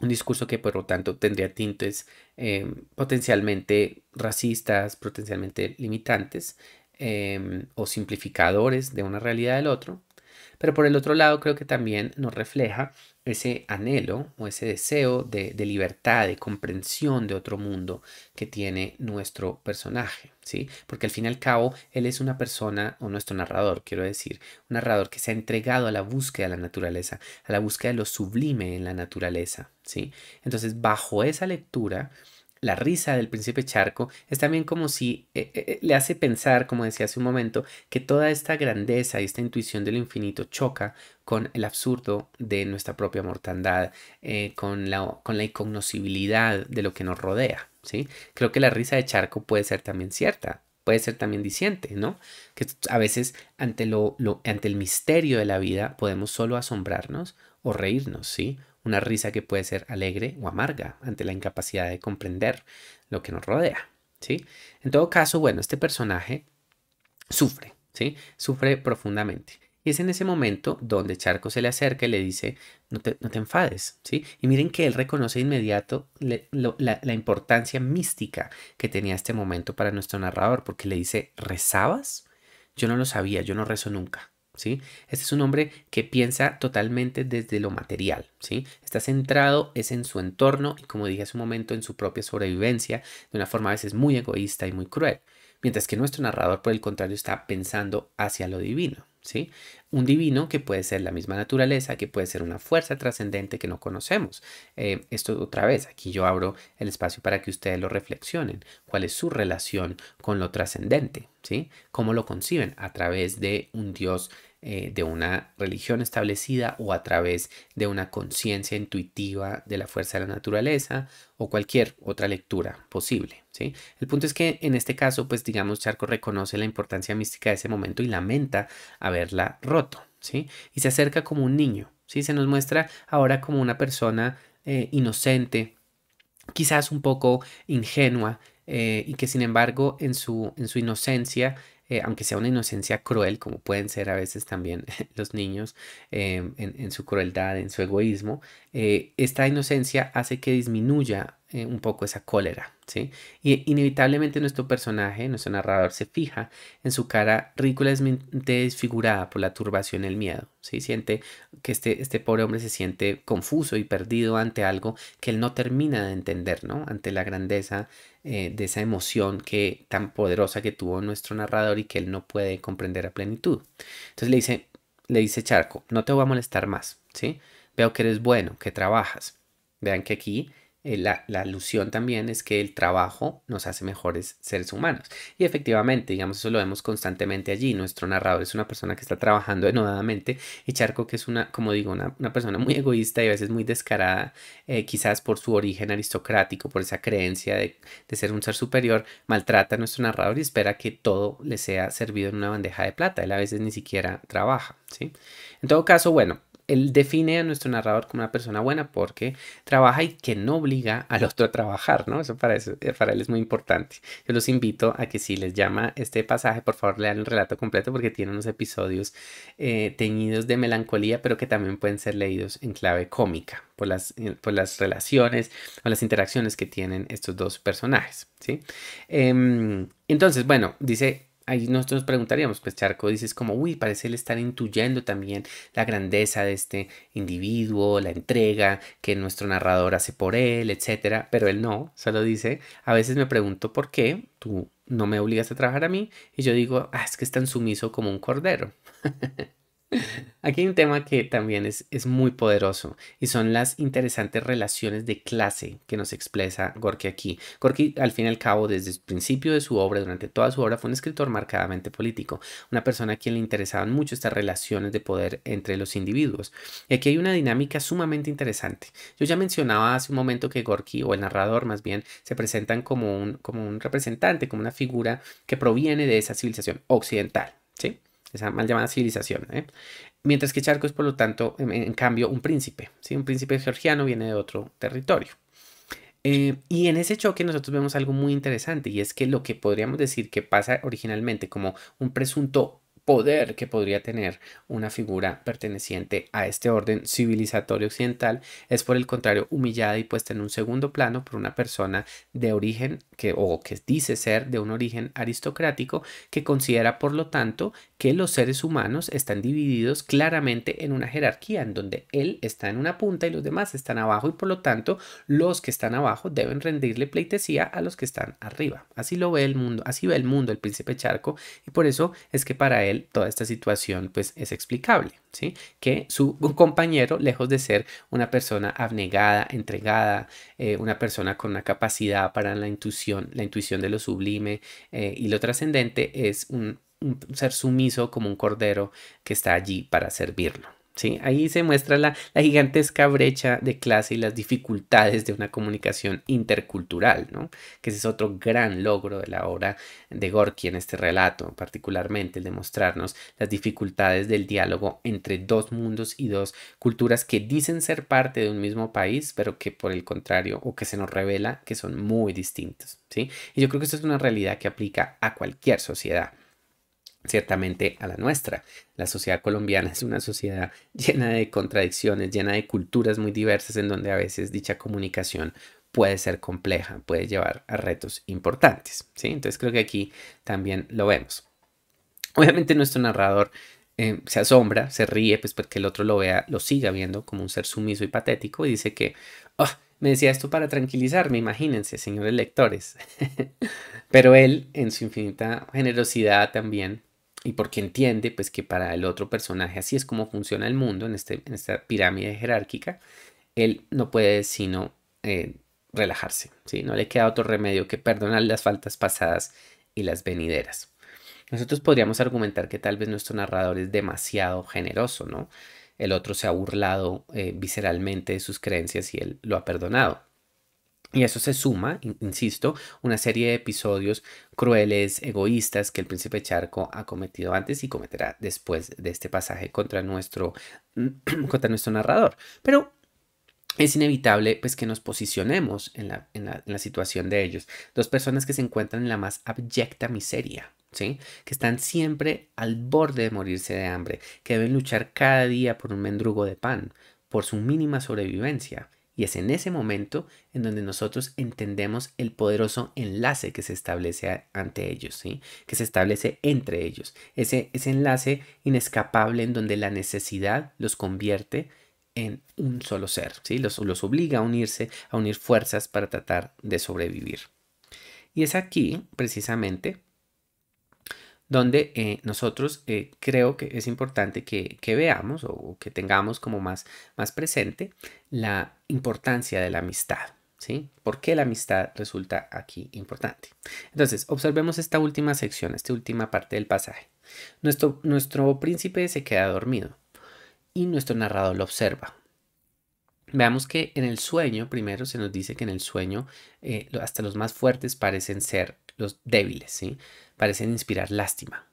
un discurso que por lo tanto tendría tintes potencialmente racistas, potencialmente limitantes o simplificadores de una realidad del otro. Pero por el otro lado creo que también nos refleja ese anhelo o ese deseo de libertad, de comprensión de otro mundo que tiene nuestro personaje, ¿sí? Porque al fin y al cabo él es una persona, o nuestro narrador, quiero decir, un narrador que se ha entregado a la búsqueda de la naturaleza, a la búsqueda de lo sublime en la naturaleza, ¿sí? Entonces, bajo esa lectura, la risa del príncipe Charco es también como si le hace pensar, como decía hace un momento, que toda esta grandeza y esta intuición de lo infinito choca con el absurdo de nuestra propia mortandad, con la incognoscibilidad de lo que nos rodea, ¿sí? Creo que la risa de Charco puede ser también cierta, puede ser también diciente, ¿no? Que a veces ante el misterio de la vida podemos solo asombrarnos o reírnos, ¿sí? Una risa que puede ser alegre o amarga ante la incapacidad de comprender lo que nos rodea, ¿sí? En todo caso, bueno, este personaje sufre, ¿sí? Sufre profundamente. Y es en ese momento donde Charco se le acerca y le dice, no te enfades, ¿sí? Y miren que él reconoce de inmediato la importancia mística que tenía este momento para nuestro narrador, porque le dice, ¿rezabas? Yo no lo sabía, yo no rezo nunca. ¿Sí? Este es un hombre que piensa totalmente desde lo material, ¿sí? Está centrado es en su entorno y como dije hace un momento en su propia sobrevivencia de una forma a veces muy egoísta y muy cruel, mientras que nuestro narrador por el contrario está pensando hacia lo divino, ¿sí? Un divino que puede ser la misma naturaleza, que puede ser una fuerza trascendente que no conocemos. Esto otra vez, aquí yo abro el espacio para que ustedes lo reflexionen. ¿Cuál es su relación con lo trascendente? ¿Sí? ¿Cómo lo conciben? ¿A través de un Dios, de una religión establecida o a través de una conciencia intuitiva de la fuerza de la naturaleza o cualquier otra lectura posible? ¿Sí? El punto es que en este caso, pues digamos, Charco reconoce la importancia mística de ese momento y lamenta haberla roto, ¿sí? Y se acerca como un niño, ¿sí? Se nos muestra ahora como una persona inocente, quizás un poco ingenua, y que sin embargo en su inocencia, aunque sea una inocencia cruel, como pueden ser a veces también los niños en su crueldad, en su egoísmo, esta inocencia hace que disminuya un poco esa cólera, ¿sí? Y inevitablemente nuestro personaje, nuestro narrador, se fija en su cara ridículamente desfigurada por la turbación y el miedo, ¿sí? Siente que este pobre hombre se siente confuso y perdido ante algo que él no termina de entender, ¿no? Ante la grandeza de esa emoción tan poderosa que tuvo nuestro narrador y que él no puede comprender a plenitud. Entonces le dice Charco, no te voy a molestar más, ¿sí? Veo que eres bueno, que trabajas. Vean que aquí la alusión también es que el trabajo nos hace mejores seres humanos. Y efectivamente, digamos, eso lo vemos constantemente allí. Nuestro narrador es una persona que está trabajando denodadamente y Charco, que es como digo, una persona muy egoísta y a veces muy descarada, quizás por su origen aristocrático, por esa creencia de ser un ser superior, maltrata a nuestro narrador y espera que todo le sea servido en una bandeja de plata. Él a veces ni siquiera trabaja, ¿sí? En todo caso, bueno. Él define a nuestro narrador como una persona buena porque trabaja y que no obliga al otro a trabajar, ¿no? Eso para él es muy importante. Yo los invito a que si les llama este pasaje, por favor lean el relato completo porque tiene unos episodios teñidos de melancolía, pero que también pueden ser leídos en clave cómica por las relaciones o las interacciones que tienen estos dos personajes, ¿sí? Entonces, bueno, dice ahí nosotros nos preguntaríamos, pues Charco dices como, uy, parece él estar intuyendo también la grandeza de este individuo, la entrega que nuestro narrador hace por él, etcétera, pero él no, solo dice, a veces me pregunto por qué tú no me obligas a trabajar a mí y yo digo, ah, es que es tan sumiso como un cordero. Aquí hay un tema que también es muy poderoso y son las interesantes relaciones de clase que nos expresa Gorky aquí. Gorky, al fin y al cabo, desde el principio de su obra, durante toda su obra, fue un escritor marcadamente político, una persona a quien le interesaban mucho estas relaciones de poder entre los individuos. Y aquí hay una dinámica sumamente interesante. Yo ya mencionaba hace un momento que Gorky, o el narrador más bien, se presentan como un representante, como una figura que proviene de esa civilización occidental, ¿sí? Esa mal llamada civilización, ¿eh? Mientras que Charco es, por lo tanto, en cambio, un príncipe, ¿sí? Un príncipe georgiano viene de otro territorio. Y en ese choque nosotros vemos algo muy interesante y es que lo que podríamos decir que pasa originalmente como un presunto poder que podría tener una figura perteneciente a este orden civilizatorio occidental es por el contrario humillada y puesta en un segundo plano por una persona de origen o que dice ser de un origen aristocrático que considera por lo tanto que los seres humanos están divididos claramente en una jerarquía en donde él está en una punta y los demás están abajo y por lo tanto los que están abajo deben rendirle pleitesía a los que están arriba. Así lo ve el mundo, así ve el mundo el príncipe Charco y por eso es que para él toda esta situación pues es explicable, ¿sí? Que su compañero, lejos de ser una persona abnegada, entregada, una persona con una capacidad para la intuición de lo sublime y lo trascendente, es un ser sumiso como un cordero que está allí para servirlo. ¿Sí? Ahí se muestra la gigantesca brecha de clase y las dificultades de una comunicación intercultural, ¿no? Que ese es otro gran logro de la obra de Gorky en este relato, particularmente el de mostrarnos las dificultades del diálogo entre dos mundos y dos culturas que dicen ser parte de un mismo país, pero que por el contrario, o que se nos revela que son muy distintos, ¿sí? Y yo creo que esto es una realidad que aplica a cualquier sociedad. Ciertamente a la nuestra. La sociedad colombiana es una sociedad llena de contradicciones, llena de culturas muy diversas en donde a veces dicha comunicación puede ser compleja, puede llevar a retos importantes, ¿sí? Entonces creo que aquí también lo vemos. Obviamente nuestro narrador se asombra, se ríe, pues porque el otro lo vea, lo siga viendo como un ser sumiso y patético y dice que, "Oh, me decía esto para tranquilizarme, imagínense, señores lectores." Pero él, en su infinita generosidad también, y porque entiende pues que para el otro personaje así es como funciona el mundo en esta pirámide jerárquica, él no puede sino relajarse, ¿sí? No le queda otro remedio que perdonar las faltas pasadas y las venideras. Nosotros podríamos argumentar que tal vez nuestro narrador es demasiado generoso, ¿no? El otro se ha burlado visceralmente de sus creencias y él lo ha perdonado. Y eso se suma, insisto, una serie de episodios crueles, egoístas que el príncipe Charco ha cometido antes y cometerá después de este pasaje contra contra nuestro narrador. Pero es inevitable pues que nos posicionemos en la situación de ellos. Dos personas que se encuentran en la más abyecta miseria, ¿sí? Que están siempre al borde de morirse de hambre, que deben luchar cada día por un mendrugo de pan, por su mínima sobrevivencia. Y es en ese momento en donde nosotros entendemos el poderoso enlace que se establece ante ellos, ¿sí? Que se establece entre ellos. Ese enlace inescapable en donde la necesidad los convierte en un solo ser, ¿sí? Los obliga a unirse, a unir fuerzas para tratar de sobrevivir. Y es aquí, precisamente, donde nosotros creo que es importante que veamos o que tengamos como más presente la importancia de la amistad, ¿sí? ¿Por qué la amistad resulta aquí importante? Entonces, observemos esta última sección, esta última parte del pasaje. Nuestro príncipe se queda dormido y nuestro narrador lo observa. Veamos que en el sueño, primero se nos dice que en el sueño hasta los más fuertes parecen ser los débiles, ¿sí? Parecen inspirar lástima.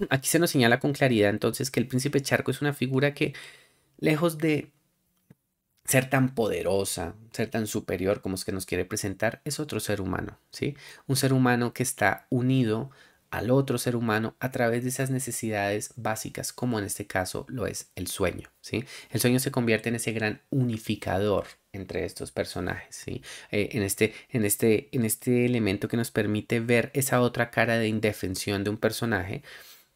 Aquí se nos señala con claridad entonces que el príncipe Charco es una figura que, lejos de ser tan poderosa, ser tan superior como es que nos quiere presentar, es otro ser humano, ¿sí? Un ser humano que está unido al otro ser humano a través de esas necesidades básicas, como en este caso lo es el sueño, ¿sí? El sueño se convierte en ese gran unificador entre estos personajes, ¿sí? En este elemento que nos permite ver esa otra cara de indefensión de un personaje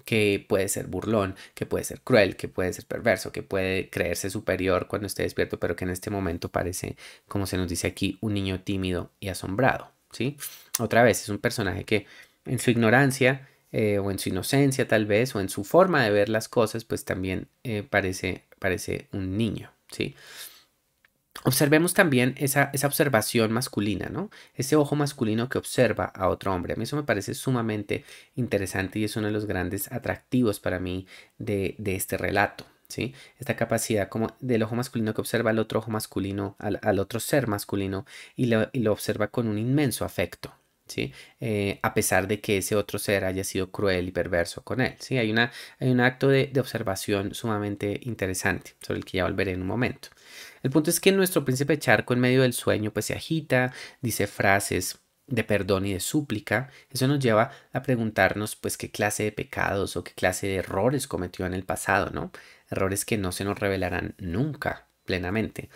que puede ser burlón, que puede ser cruel, que puede ser perverso, que puede creerse superior cuando esté despierto, pero que en este momento parece, como se nos dice aquí, un niño tímido y asombrado, ¿sí? Otra vez, es un personaje que en su ignorancia o en su inocencia tal vez, o en su forma de ver las cosas, pues también parece un niño, ¿sí? Observemos también esa observación masculina, ¿no? Ese ojo masculino que observa a otro hombre. A mí eso me parece sumamente interesante y es uno de los grandes atractivos para mí de este relato, ¿sí? Esta capacidad como del ojo masculino que observa al otro ojo masculino, al otro ser masculino y lo observa con un inmenso afecto, ¿sí? A pesar de que ese otro ser haya sido cruel y perverso con él, ¿sí? Hay un acto de observación sumamente interesante sobre el que ya volveré en un momento. El punto es que nuestro príncipe Charco en medio del sueño pues se agita, dice frases de perdón y de súplica. Eso nos lleva a preguntarnos pues qué clase de pecados o qué clase de errores cometió en el pasado, ¿no? Errores que no se nos revelarán nunca plenamente.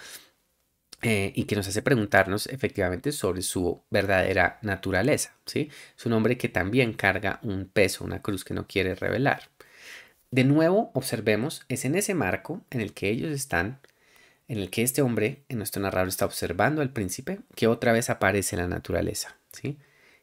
Y que nos hace preguntarnos efectivamente sobre su verdadera naturaleza, ¿sí? Es un hombre que también carga un peso, una cruz que no quiere revelar. De nuevo, observemos, es en ese marco en el que ellos están, en el que este hombre, en nuestro narrador, está observando al príncipe, que otra vez aparece la naturaleza, ¿sí?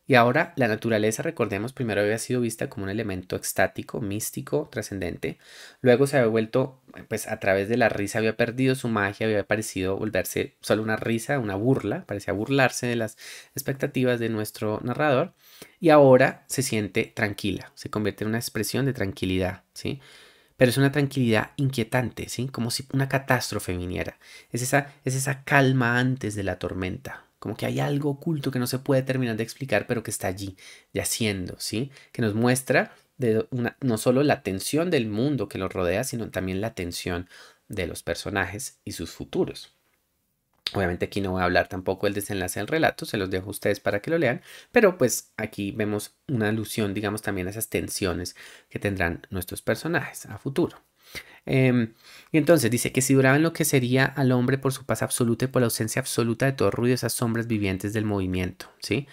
Y ahora la naturaleza, recordemos, primero había sido vista como un elemento extático, místico, trascendente. Luego se había vuelto, pues a través de la risa había perdido su magia, había parecido volverse solo una risa, una burla, parecía burlarse de las expectativas de nuestro narrador. Y ahora se siente tranquila, se convierte en una expresión de tranquilidad, ¿sí? Pero es una tranquilidad inquietante, ¿sí? Como si una catástrofe viniera. Es esa calma antes de la tormenta. Como que hay algo oculto que no se puede terminar de explicar, pero que está allí, yaciendo, ¿sí? Que nos muestra no solo la tensión del mundo que los rodea, sino también la tensión de los personajes y sus futuros. Obviamente aquí no voy a hablar tampoco del desenlace del relato, se los dejo a ustedes para que lo lean, pero pues aquí vemos una alusión, digamos, también a esas tensiones que tendrán nuestros personajes a futuro. Y entonces dice que si duraban lo que sería al hombre por su paz absoluta y por la ausencia absoluta de todo ruido, esas sombras vivientes del movimiento, ¿sí?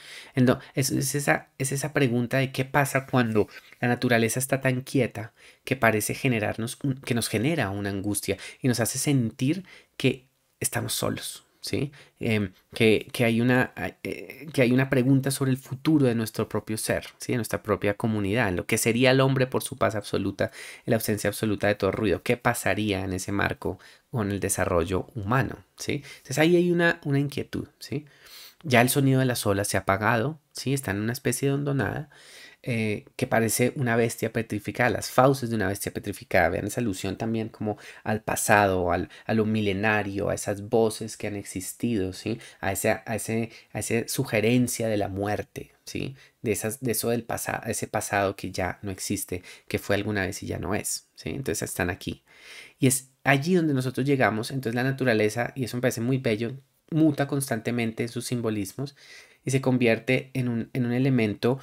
Es esa pregunta de qué pasa cuando la naturaleza está tan quieta que parece generarnos, que nos genera una angustia y nos hace sentir que estamos solos. ¿Sí? Que hay una pregunta sobre el futuro de nuestro propio ser, ¿sí? De nuestra propia comunidad, en lo que sería el hombre por su paz absoluta y la ausencia absoluta de todo ruido. ¿Qué pasaría en ese marco con el desarrollo humano? ¿Sí? Entonces ahí hay una inquietud, ¿sí? Ya el sonido de las olas se ha apagado, ¿sí? Está en una especie de hondonada que parece una bestia petrificada, las fauces de una bestia petrificada. Vean esa alusión también como al pasado, a lo milenario, a esas voces que han existido, ¿sí? A esa sugerencia de la muerte, ¿sí? De eso del pasado, ese pasado que ya no existe, que fue alguna vez y ya no es, ¿sí? Entonces están aquí. Y es allí donde nosotros llegamos, entonces la naturaleza, y eso me parece muy bello, muta constantemente en sus simbolismos y se convierte en un elemento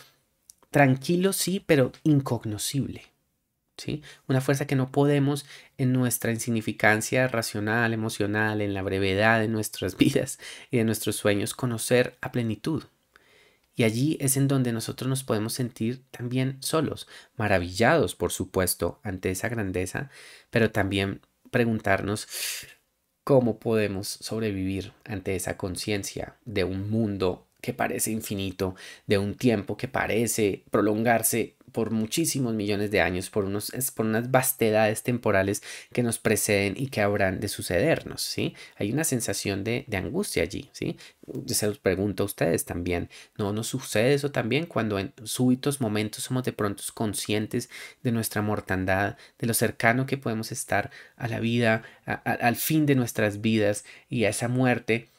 tranquilo, sí, pero incognoscible, ¿sí? Una fuerza que no podemos en nuestra insignificancia racional, emocional, en la brevedad de nuestras vidas y de nuestros sueños, conocer a plenitud. Y allí es en donde nosotros nos podemos sentir también solos, maravillados, por supuesto, ante esa grandeza, pero también preguntarnos cómo podemos sobrevivir ante esa conciencia de un mundo que parece infinito, de un tiempo que parece prolongarse por muchísimos millones de años, por unas vastedades temporales que nos preceden y que habrán de sucedernos, ¿sí? Hay una sensación de angustia allí, ¿sí? Se los pregunto a ustedes también, ¿no nos sucede eso también cuando en súbitos momentos somos de pronto conscientes de nuestra mortandad, de lo cercano que podemos estar a la vida, al fin de nuestras vidas y a esa muerte?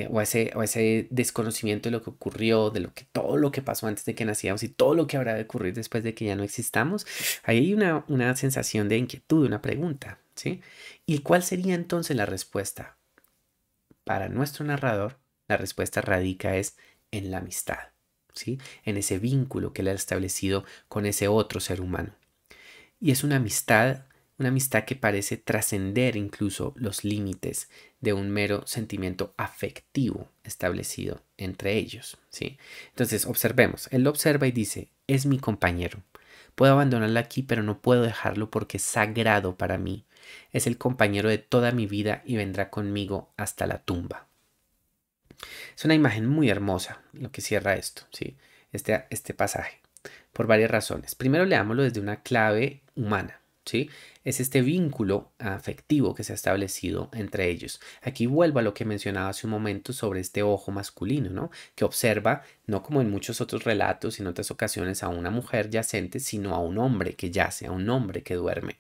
O ese desconocimiento de lo que ocurrió, todo lo que pasó antes de que nacíamos y todo lo que habrá de ocurrir después de que ya no existamos, ahí hay una sensación de inquietud, una pregunta, ¿sí? ¿Y cuál sería entonces la respuesta? Para nuestro narrador, la respuesta radica es en la amistad, ¿sí? En ese vínculo que él ha establecido con ese otro ser humano. Y es una amistad una amistad que parece trascender incluso los límites de un mero sentimiento afectivo establecido entre ellos, ¿sí? Entonces, observemos, él lo observa y dice, es mi compañero. Puedo abandonarlo aquí, pero no puedo dejarlo porque es sagrado para mí. Es el compañero de toda mi vida y vendrá conmigo hasta la tumba. Es una imagen muy hermosa lo que cierra esto, ¿sí? Este pasaje, por varias razones. Primero, leámoslo desde una clave humana, ¿sí? Es este vínculo afectivo que se ha establecido entre ellos. Aquí vuelvo a lo que mencionaba hace un momento sobre este ojo masculino, ¿no? Que observa, no como en muchos otros relatos y en otras ocasiones, a una mujer yacente, sino a un hombre que yace, a un hombre que duerme.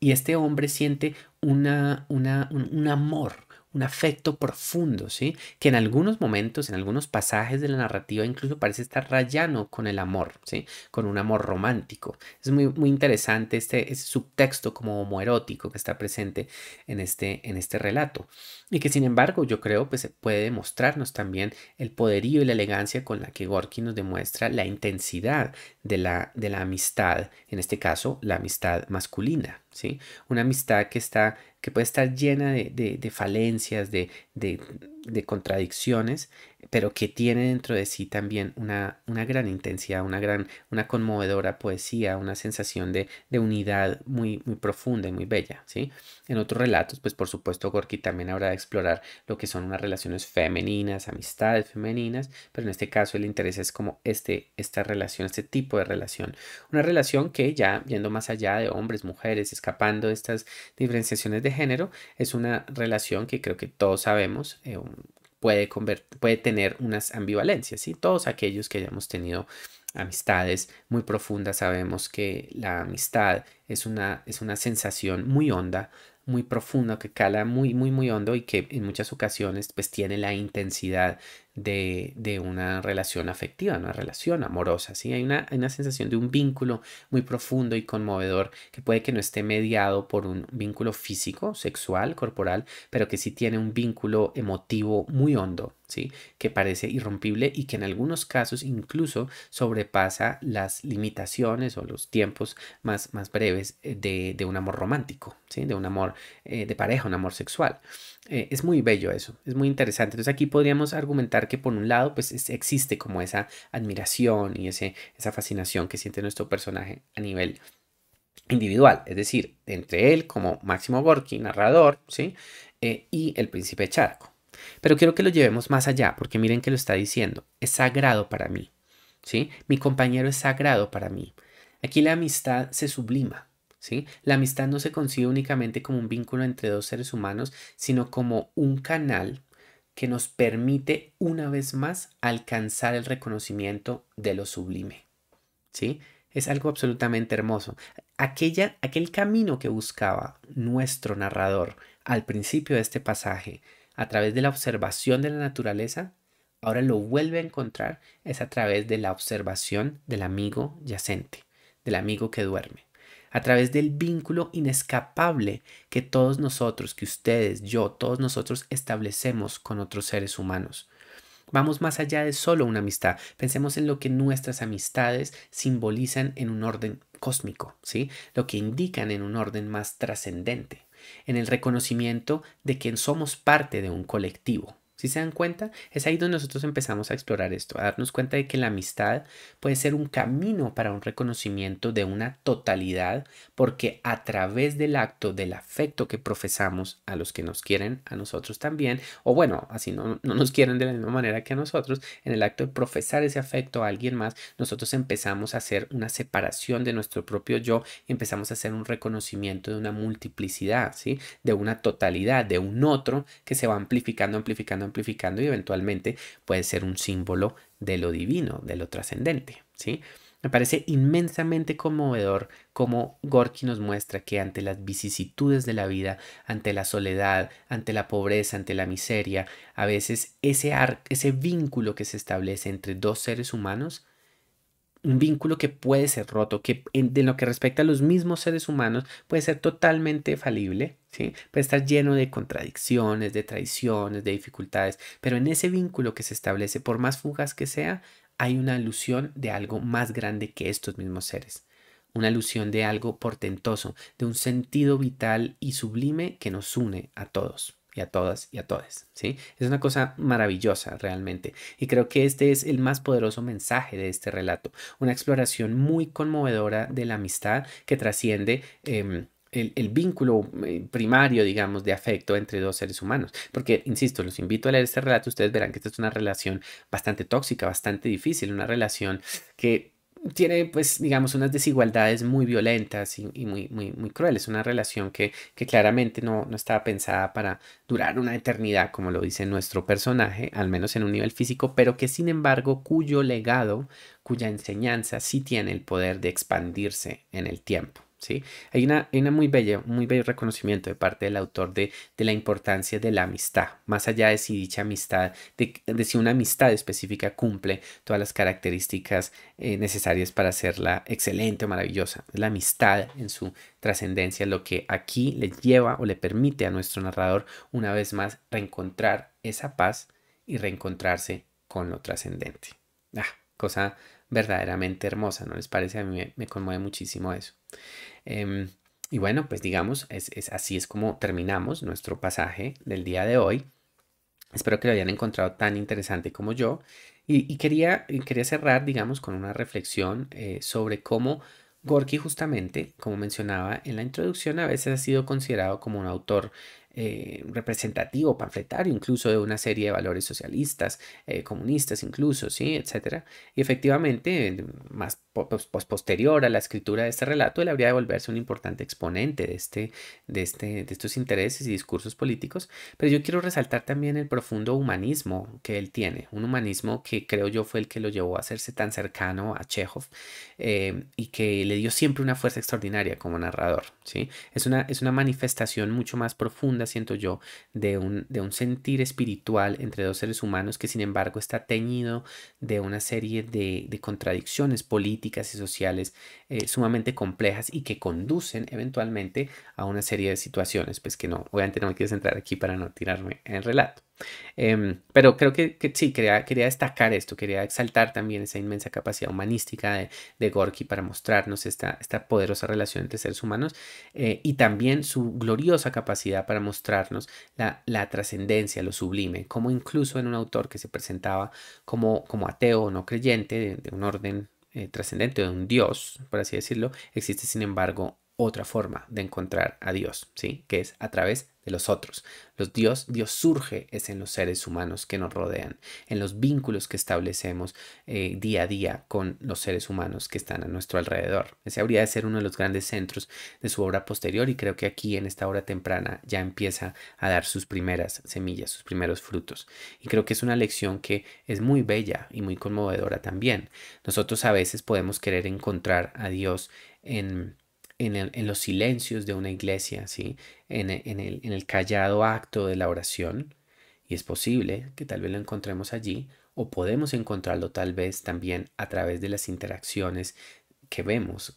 Y este hombre siente un amor, un afecto profundo, ¿sí? Que en algunos momentos, en algunos pasajes de la narrativa, incluso parece estar rayano con el amor, ¿sí? Con un amor romántico. Es muy interesante ese subtexto como homoerótico que está presente en este relato. Y que sin embargo, yo creo, pues puede demostrarnos también el poderío y la elegancia con la que Gorky nos demuestra la intensidad de la amistad, en este caso, la amistad masculina, ¿sí? Una amistad que puede estar llena de falencias, de contradicciones, pero que tiene dentro de sí también una gran intensidad, una conmovedora poesía, una sensación de unidad muy profunda y muy bella, ¿sí? En otros relatos, pues por supuesto, Gorky también habrá de explorar lo que son unas relaciones femeninas, amistades femeninas, pero en este caso el interés es como esta relación, este tipo de relación. Una relación que ya yendo más allá de hombres, mujeres, escapando de estas diferenciaciones de género, es una relación que creo que todos sabemos puede tener unas ambivalencias, ¿sí? Todos aquellos que hayamos tenido amistades muy profundas sabemos que la amistad es una sensación muy honda, muy profunda, que cala muy hondo y que en muchas ocasiones pues tiene la intensidad de una relación afectiva, una relación amorosa, ¿sí? Hay una sensación de un vínculo muy profundo y conmovedor que puede que no esté mediado por un vínculo físico, sexual, corporal, pero que sí tiene un vínculo emotivo muy hondo, ¿sí? Que parece irrompible y que en algunos casos incluso sobrepasa las limitaciones o los tiempos más breves de un amor romántico, ¿sí? De un amor de pareja, un amor sexual. Es muy bello eso, es muy interesante. Entonces aquí podríamos argumentar que por un lado pues existe como esa admiración y esa fascinación que siente nuestro personaje a nivel individual, es decir, entre él como Máximo Gorki, narrador, ¿sí? Y el príncipe Charco. Pero quiero que lo llevemos más allá, porque miren que lo está diciendo, es sagrado para mí, ¿sí? Mi compañero es sagrado para mí. Aquí la amistad se sublima, ¿sí? La amistad no se concibe únicamente como un vínculo entre dos seres humanos, sino como un canal que nos permite una vez más alcanzar el reconocimiento de lo sublime, ¿sí? Es algo absolutamente hermoso. Aquel camino que buscaba nuestro narrador al principio de este pasaje, a través de la observación de la naturaleza, ahora lo vuelve a encontrar es a través de la observación del amigo yacente, del amigo que duerme, a través del vínculo inescapable que todos nosotros, que ustedes, yo, todos nosotros establecemos con otros seres humanos. Vamos más allá de solo una amistad. Pensemos en lo que nuestras amistades simbolizan en un orden cósmico, ¿sí? Lo que indican en un orden más trascendente, en el reconocimiento de que somos parte de un colectivo. ¿Sí se dan cuenta? Es ahí donde nosotros empezamos a explorar esto, a darnos cuenta de que la amistad puede ser un camino para un reconocimiento de una totalidad, porque a través del acto del afecto que profesamos a los que nos quieren, a nosotros también, o bueno, así no nos quieren de la misma manera que a nosotros, en el acto de profesar ese afecto a alguien más, nosotros empezamos a hacer una separación de nuestro propio yo y empezamos a hacer un reconocimiento de una multiplicidad, ¿sí? De una totalidad, de un otro que se va amplificando y eventualmente puede ser un símbolo de lo divino, de lo trascendente, ¿sí? Me parece inmensamente conmovedor cómo Gorky nos muestra que ante las vicisitudes de la vida, ante la soledad, ante la pobreza, ante la miseria, a veces ese vínculo que se establece entre dos seres humanos, un vínculo que puede ser roto, que de lo que respecta a los mismos seres humanos puede ser totalmente falible, ¿sí? Puede estar lleno de contradicciones, de traiciones, de dificultades, pero en ese vínculo que se establece, por más fugaz que sea, hay una alusión de algo más grande que estos mismos seres. una alusión de algo portentoso, de un sentido vital y sublime que nos une a todos. Y a todas y a todes, ¿sí? Es una cosa maravillosa realmente. Y creo que este es el más poderoso mensaje de este relato. Una exploración muy conmovedora de la amistad que trasciende el vínculo primario, digamos, de afecto entre dos seres humanos. Porque, insisto, los invito a leer este relato. Ustedes verán que esta es una relación bastante tóxica, bastante difícil, una relación que tiene, pues, digamos, unas desigualdades muy violentas y muy crueles. Una relación que claramente no estaba pensada para durar una eternidad, como lo dice nuestro personaje, al menos en un nivel físico, pero que sin embargo, cuyo legado, cuya enseñanza sí tiene el poder de expandirse en el tiempo. ¿Sí? Hay una muy bello reconocimiento de parte del autor de la importancia de la amistad, más allá de si dicha amistad, de si una amistad específica cumple todas las características necesarias para hacerla excelente o maravillosa. La amistad en su trascendencia es lo que aquí le lleva o le permite a nuestro narrador una vez más reencontrar esa paz y reencontrarse con lo trascendente. Cosa verdaderamente hermosa, ¿no les parece? A mí me conmueve muchísimo eso. Em, y bueno, pues digamos, así es como terminamos nuestro pasaje del día de hoy. Espero que lo hayan encontrado tan interesante como yo. Y quería cerrar, digamos, con una reflexión sobre cómo Gorky, justamente, como mencionaba en la introducción, a veces ha sido considerado como un autor representativo, panfletario, incluso de una serie de valores socialistas, comunistas incluso, ¿sí? Etcétera. Y efectivamente, más posterior a la escritura de este relato, él habría de volverse un importante exponente de estos intereses y discursos políticos. Pero yo quiero resaltar también el profundo humanismo que él tiene, un humanismo que creo yo fue el que lo llevó a hacerse tan cercano a Chekhov y que le dio siempre una fuerza extraordinaria como narrador, ¿sí? Es una manifestación mucho más profunda, siento yo, de un sentir espiritual entre dos seres humanos que sin embargo está teñido de una serie de contradicciones políticas y sociales sumamente complejas y que conducen eventualmente a una serie de situaciones, pues que no, obviamente no me quiero centrar aquí para no tirarme en el relato. Pero creo que sí, quería destacar esto, quería exaltar también esa inmensa capacidad humanística de Gorky para mostrarnos esta poderosa relación entre seres humanos y también su gloriosa capacidad para mostrarnos la trascendencia, lo sublime, como incluso en un autor que se presentaba como ateo o no creyente de un orden trascendente, de un Dios, por así decirlo, existe sin embargo otra forma de encontrar a Dios, ¿sí? Que es a través de los otros. Dios surge es en los seres humanos que nos rodean, en los vínculos que establecemos día a día con los seres humanos que están a nuestro alrededor. Ese habría de ser uno de los grandes centros de su obra posterior y creo que aquí en esta obra temprana ya empieza a dar sus primeras semillas, sus primeros frutos. Y creo que es una lección que es muy bella y muy conmovedora también. Nosotros a veces podemos querer encontrar a Dios en en los silencios de una iglesia, ¿sí? En el callado acto de la oración, y es posible que tal vez lo encontremos allí, o podemos encontrarlo tal vez también a través de las interacciones que vemos,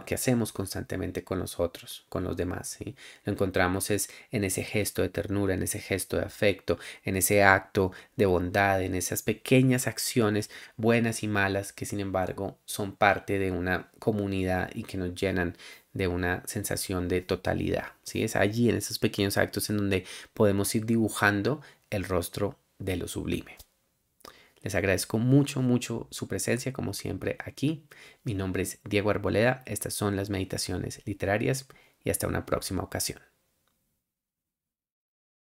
que hacemos constantemente con los otros, con los demás, ¿sí? Lo encontramos es en ese gesto de ternura, en ese gesto de afecto, en ese acto de bondad, en esas pequeñas acciones buenas y malas que sin embargo son parte de una comunidad y que nos llenan de una sensación de totalidad, ¿sí? Es allí en esos pequeños actos en donde podemos ir dibujando el rostro de lo sublime. Les agradezco mucho, mucho su presencia, como siempre, aquí. Mi nombre es Diego Arboleda. Estas son las meditaciones literarias y hasta una próxima ocasión.